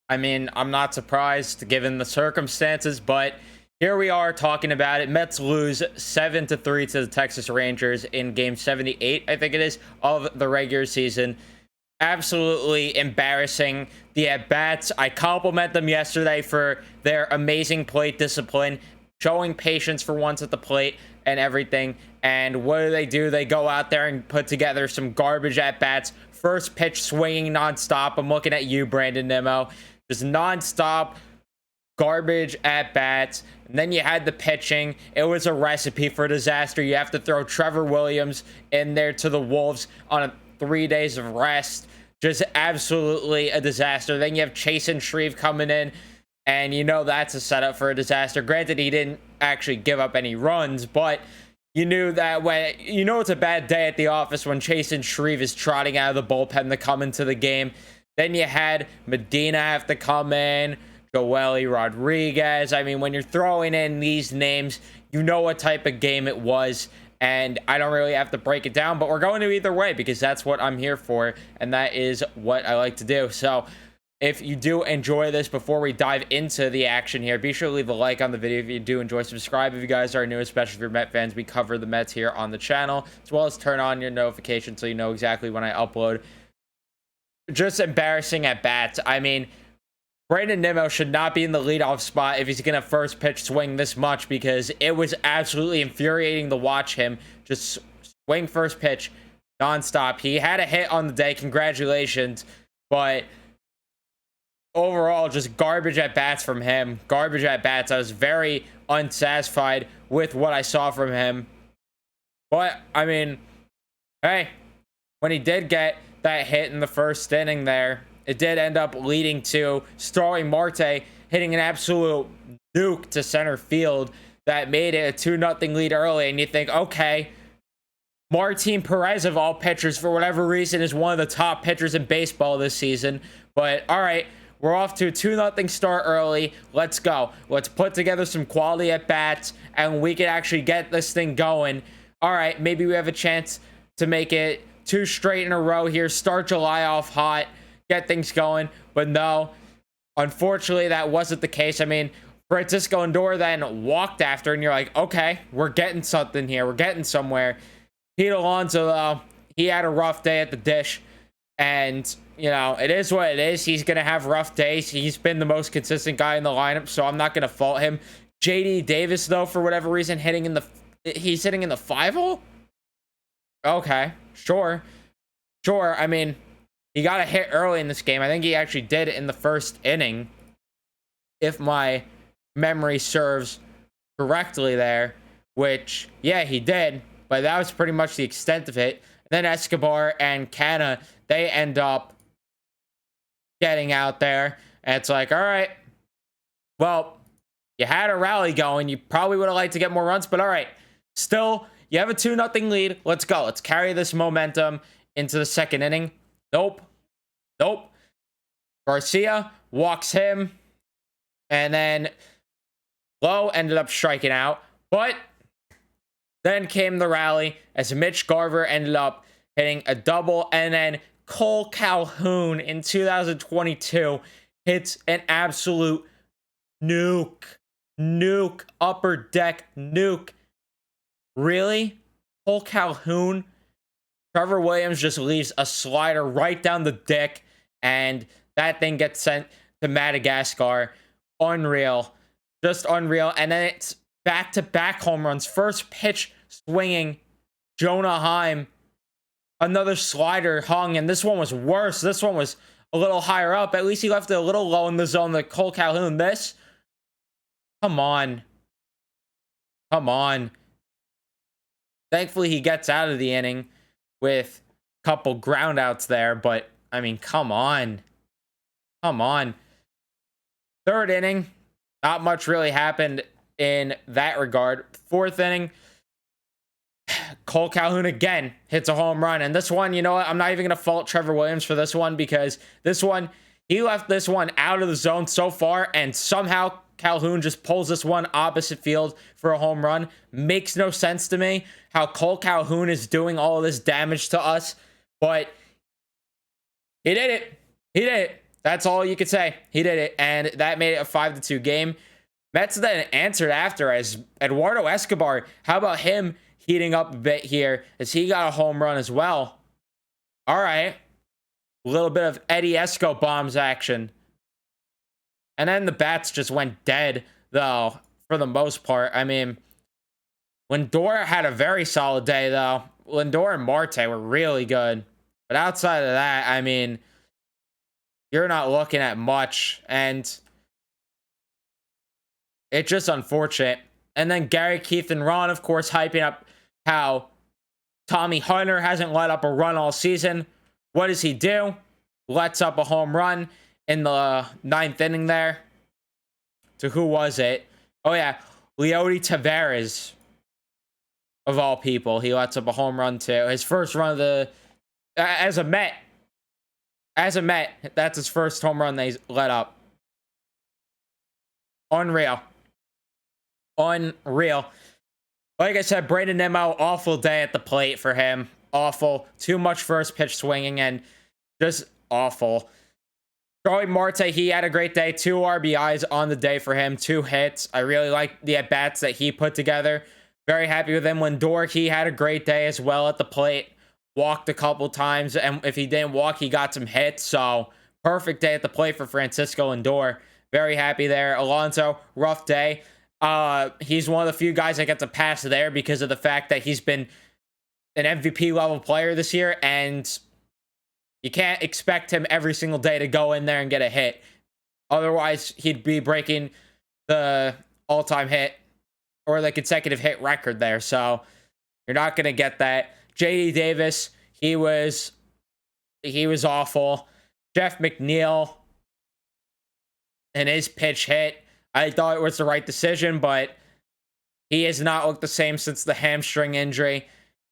I mean, I'm not surprised given the circumstances, but here we are talking about it. Mets lose 7-3 to the Texas Rangers in game 78, I think it is, of the regular season. Absolutely embarrassing. The at-bats, I compliment them yesterday for their amazing plate discipline, showing patience for once at the plate and everything. And what do? They go out there and put together some garbage at-bats. First pitch swinging nonstop. I'm looking at you, Brandon Nimmo. Just nonstop garbage at bats. And then you had the pitching. It was a recipe for disaster. You have to throw Trevor Williams in there to the Wolves on 3 days of rest. Just absolutely a disaster. Then you have Chase and Shreve coming in, and you know that's a setup for a disaster. Granted, he didn't actually give up any runs, but you knew that when you know it's a bad day at the office when Chase and Shreve is trotting out of the bullpen to come into the game. Then you had Medina have to come in, Joely Rodriguez. I mean, when you're throwing in these names, you know what type of game it was. And I don't really have to break it down, but we're going to either way because that's what I'm here for. And that is what I like to do. So if you do enjoy this, before we dive into the action here, be sure to leave a like on the video if you do enjoy. Subscribe if you guys are new, especially if you're Met fans. We cover the Mets here on the channel, as well as turn on your notifications so you know exactly when I upload. Just embarrassing at bats. I mean, Brandon Nimmo should not be in the leadoff spot if he's going to first pitch swing this much, because it was absolutely infuriating to watch him just swing first pitch nonstop. He had a hit on the day. Congratulations. But overall, just garbage at bats from him. Garbage at bats. I was very unsatisfied with what I saw from him. But, I mean, hey, when he did get that hit in the first inning there, it did end up leading to Starling Marte hitting an absolute nuke to center field that made it a 2-0 lead early. And you think, okay, Martin Perez of all pitchers, for whatever reason, is one of the top pitchers in baseball this season. But all right, we're off to a 2-0 start early. Let's go. Let's put together some quality at bats, and we can actually get this thing going. All right, maybe we have a chance to make it 2 straight in a row here. Start July off hot. Get things going. But no, unfortunately, that wasn't the case. I mean, Francisco Lindor then walked after, and you're like, okay, we're getting something here. We're getting somewhere. Pete Alonso, though, he had a rough day at the dish. And, you know, it is what it is. He's going to have rough days. He's been the most consistent guy in the lineup, so I'm not going to fault him. JD Davis, though, for whatever reason, he's hitting in the 5-hole? Okay, sure. Sure, I mean, he got a hit early in this game. I think he actually did in the first inning, if my memory serves correctly there, which, yeah, he did, but that was pretty much the extent of it. Then Escobar and Canna, they end up getting out there, and it's like, all right, well, you had a rally going. You probably would have liked to get more runs, but all right, still, you have a 2-0 lead. Let's go. Let's carry this momentum into the second inning. Nope. Garcia walks him, and then Lowe ended up striking out. But then came the rally as Mitch Garver ended up hitting a double, and then Cole Calhoun in 2022 hits an absolute nuke, upper deck nuke. Really? Cole Calhoun? Trevor Williams just leaves a slider right down the dick, and that thing gets sent to Madagascar. Unreal. Just unreal. And then it's back-to-back home runs. First pitch swinging, Jonah Heim. Another slider hung, and this one was worse. This one was a little higher up. At least he left it a little low in the zone. The Cole Calhoun, this? Come on. Thankfully, he gets out of the inning with a couple groundouts there, but I mean, come on. Third inning, not much really happened in that regard. Fourth inning, Cole Calhoun again hits a home run, and this one, you know what, I'm not even gonna fault Trevor Williams for this one, because this one, he left this one out of the zone so far, and somehow Calhoun just pulls this one opposite field for a home run. Makes no sense to me how Cole Calhoun is doing all of this damage to us, but he did it. That's all you could say. He did it, and that made it a 5-2 game. Mets then answered after as Eduardo Escobar. How about him heating up a bit here as he got a home run as well? All right. A little bit of Eddie Esco bombs action. And then the bats just went dead, though, for the most part. I mean, Lindor had a very solid day, though. Lindor and Marte were really good. But outside of that, I mean, you're not looking at much. And it's just unfortunate. And then Gary, Keith, and Ron, of course, hyping up how Tommy Hunter hasn't let up a run all season. What does he do? Lets up a home run in the 9th inning there. To who was it? Oh, yeah. Leody Taveras, of all people. He lets up a home run, too. His first run of the... As a Met. That's his first home run that he's let up. Unreal. Like I said, Brandon Nimmo, awful day at the plate for him. Awful. Too much first pitch swinging and just awful. Charlie Marte, he had a great day. 2 RBIs on the day for him. 2 hits. I really like the at-bats that he put together. Very happy with him. Lindor, he had a great day as well at the plate. Walked a couple times, and if he didn't walk, he got some hits. So, perfect day at the plate for Francisco Lindor. Very happy there. Alonso, rough day. He's one of the few guys that gets a pass there because of the fact that he's been an MVP level player this year, and you can't expect him every single day to go in there and get a hit. Otherwise, he'd be breaking the all-time hit or the consecutive hit record there. So, you're not going to get that. J.D. Davis, he was awful. Jeff McNeil and his pitch hit, I thought it was the right decision, but he has not looked the same since the hamstring injury.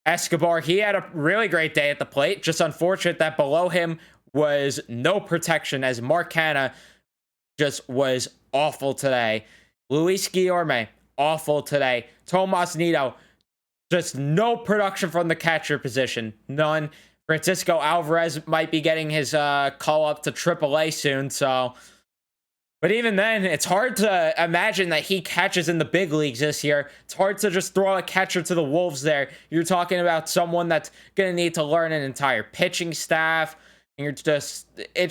Escobar, he had a really great day at the plate. Just unfortunate that below him was no protection as Mark Canha just was awful today. Luis Guillorme, awful today. Tomas Nido, just no production from the catcher position. None. Francisco Alvarez might be getting his call up to AAA soon, so... But even then, it's hard to imagine that he catches in the big leagues this year. It's hard to just throw a catcher to the Wolves there. You're talking about someone that's going to need to learn an entire pitching staff. And it's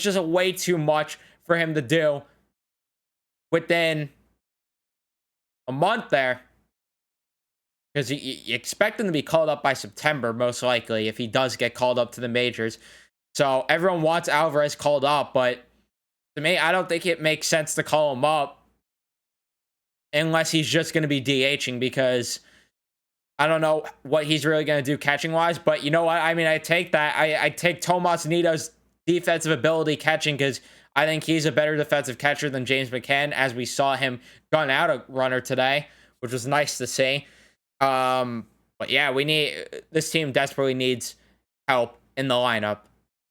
just way too much for him to do within a month there. Because you expect him to be called up by September, most likely, if he does get called up to the majors. So everyone wants Alvarez called up, but to me, I don't think it makes sense to call him up unless he's just going to be DHing, because I don't know what he's really going to do catching-wise. But you know what? I mean, I take that. I take Tomas Nido's defensive ability catching, because I think he's a better defensive catcher than James McCann, as we saw him gun out a runner today, which was nice to see. But yeah, this team desperately needs help in the lineup,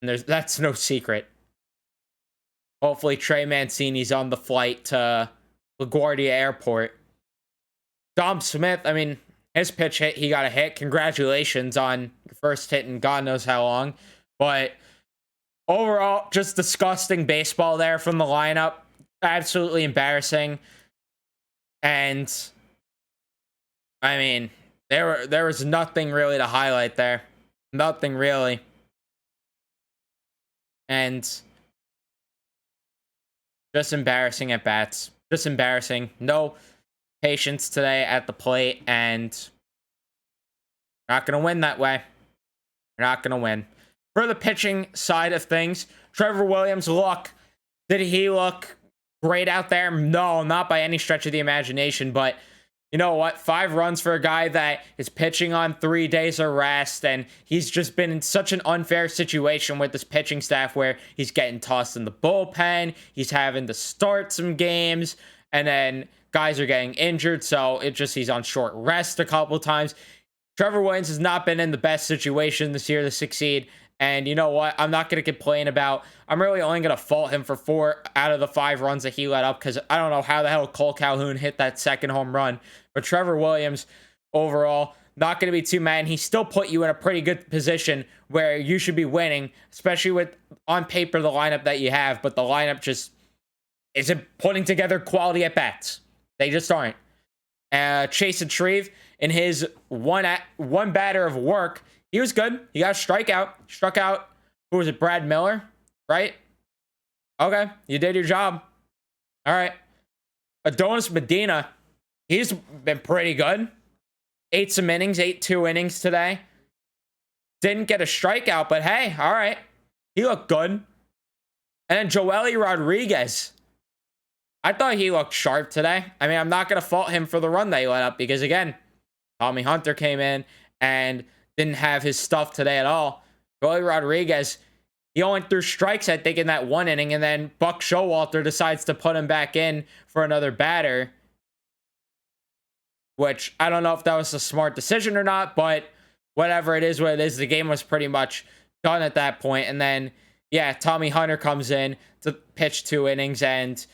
and that's no secret. Hopefully Trey Mancini's on the flight to LaGuardia Airport. Dom Smith, I mean, his pitch hit, he got a hit. Congratulations on your first hit in God knows how long. But overall, just disgusting baseball there from the lineup. Absolutely embarrassing. And I mean, there was nothing really to highlight there. Nothing really. And just embarrassing at bats. Just embarrassing. No patience today at the plate, and you're not going to win that way. You're not going to win. For the pitching side of things, Trevor Williams, did he look great out there? No, not by any stretch of the imagination, but you know what? 5 runs for a guy that is pitching on 3 days of rest, and he's just been in such an unfair situation with this pitching staff where he's getting tossed in the bullpen, he's having to start some games, and then guys are getting injured, so he's on short rest a couple times. Trevor Williams has not been in the best situation this year to succeed, and you know what? I'm not going to complain about... I'm really only going to fault him for 4 out of the 5 runs that he let up, because I don't know how the hell Cole Calhoun hit that second home run. But Trevor Williams, overall, not going to be too mad. And he still put you in a pretty good position where you should be winning, especially with, on paper, the lineup that you have. But the lineup just isn't putting together quality at bats. They just aren't. Chase Shreve, in his one batter of work, he was good. He got a strikeout. Struck out, who was it, Brad Miller, right? Okay, you did your job. All right. Adonis Medina, he's been pretty good. Ate 2 innings today. Didn't get a strikeout, but hey, all right. He looked good. And then Joely Rodriguez, I thought he looked sharp today. I mean, I'm not going to fault him for the run that he let up because, again, Tommy Hunter came in and didn't have his stuff today at all. Joely Rodriguez, he only threw strikes, I think, in that 1 inning, and then Buck Showalter decides to put him back in for another batter, which I don't know if that was a smart decision or not, but whatever, it is what it is. The game was pretty much done at that point. And then, yeah, Tommy Hunter comes in to pitch 2 innings, and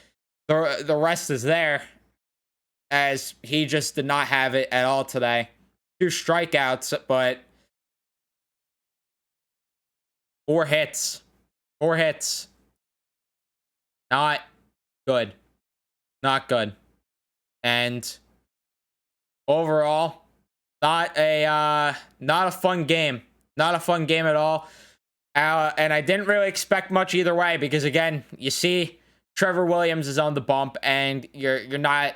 the rest is there, as he just did not have it at all today. 2 strikeouts, but 4 hits. 4 hits. Not good. Not good. And overall, not a fun game. Not a fun game at all. And I didn't really expect much either way because, again, you see Trevor Williams is on the bump and you're not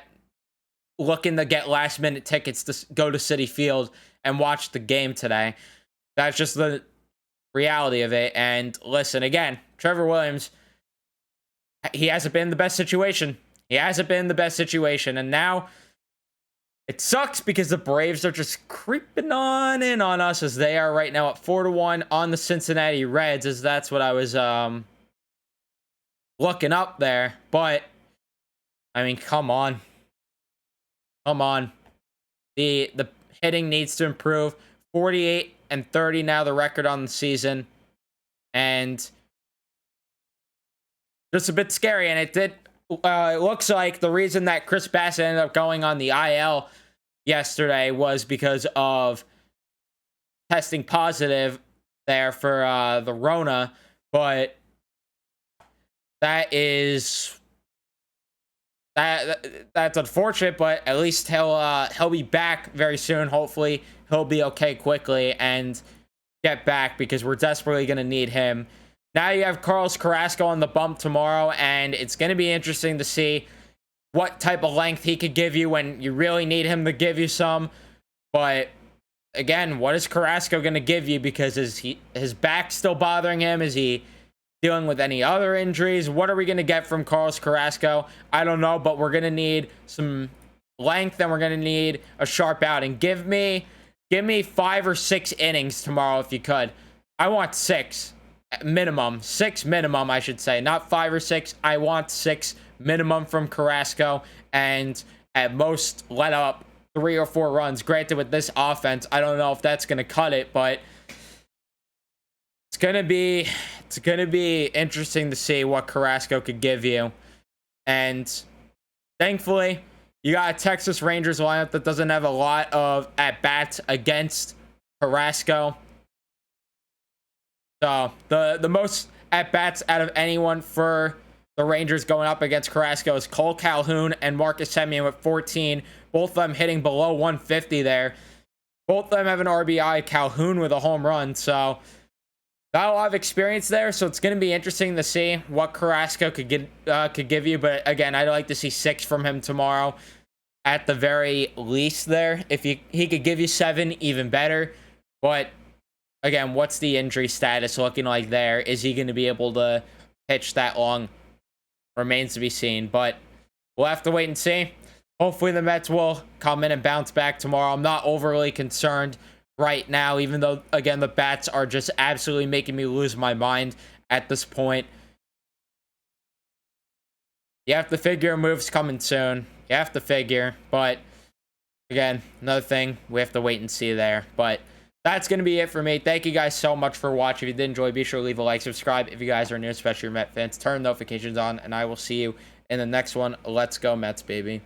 looking to get last minute tickets to go to Citi Field and watch the game today. That's just the reality of it. And listen, again, Trevor Williams, he hasn't been in the best situation. He hasn't been in the best situation. And now it sucks because the Braves are just creeping on in on us, as they are right now at 4-1 on the Cincinnati Reds, as that's what I was looking up there. But I mean, come on. Come on. The hitting needs to improve. 48-30 now, the record on the season. And just a bit scary. And it looks like the reason that Chris Bassett ended up going on the IL yesterday was because of testing positive there for the Rona. But that's unfortunate, but at least he'll be back very soon. Hopefully he'll be okay quickly and get back, because we're desperately going to need him. Now you have Carlos Carrasco on the bump tomorrow, and it's going to be interesting to see what type of length he could give you when you really need him to give you some. But again, what is Carrasco going to give you? Because is his back still bothering him? Is he dealing with any other injuries? What are we going to get from Carlos Carrasco? I don't know, but we're going to need some length, and we're going to need a sharp outing. Give me 5 or 6 innings tomorrow if you could. I want 6 minimum. 6 minimum, I should say. Not 5 or 6. I want 6 minimum from Carrasco, and at most let up 3 or 4 runs. Granted, with this offense, I don't know if that's going to cut it, but it's going to be interesting to see what Carrasco could give you. And thankfully, you got a Texas Rangers lineup that doesn't have a lot of at-bats against Carrasco. So the most at-bats out of anyone for the Rangers going up against Carrasco is Cole Calhoun and Marcus Semien with 14. Both of them hitting below 150 there. Both of them have an RBI. Calhoun with a home run. So not a lot of experience there. So it's going to be interesting to see what Carrasco could give you. But again, I'd like to see 6 from him tomorrow at the very least there. If he could give you 7, even better. But again, what's the injury status looking like there? Is he going to be able to pitch that long? Remains to be seen, but we'll have to wait and see. Hopefully the Mets will come in and bounce back tomorrow. I'm not overly concerned right now, even though, again, the bats are just absolutely making me lose my mind at this point. You have to figure a move's coming soon. You have to figure, but again, another thing, we have to wait and see there. But that's going to be it for me. Thank you guys so much for watching. If you did enjoy, be sure to leave a like, subscribe if you guys are new, especially your Mets fans. Turn notifications on, and I will see you in the next one. Let's go Mets, baby.